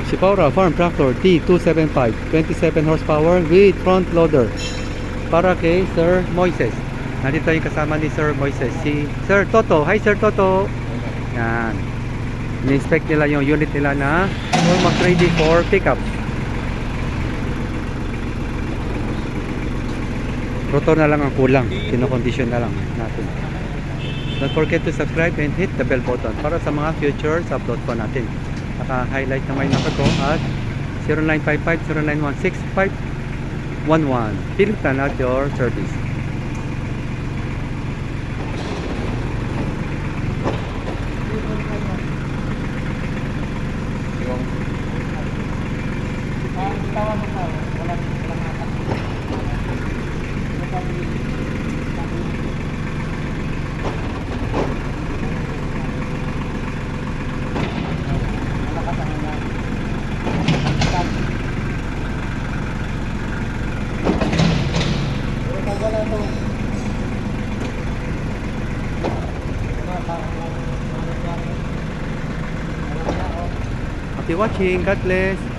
Shibaura farm tractor D275 27 horsepower with front loader para kay Sir Moises. Nandito yung kasama ni Sir Moises, si Sir Toto. Hi Sir Toto. Yan, in-inspect nila yung unit nila na almost ready for pickup. Rotor na lang ang kulang, kino-condition na lang natin. Don't forget to subscribe and hit the bell button para sa mga future upload po natin. Naka-highlight na may number ko at 0955-0916-511. Philip plan at your service. Happy watching. God bless.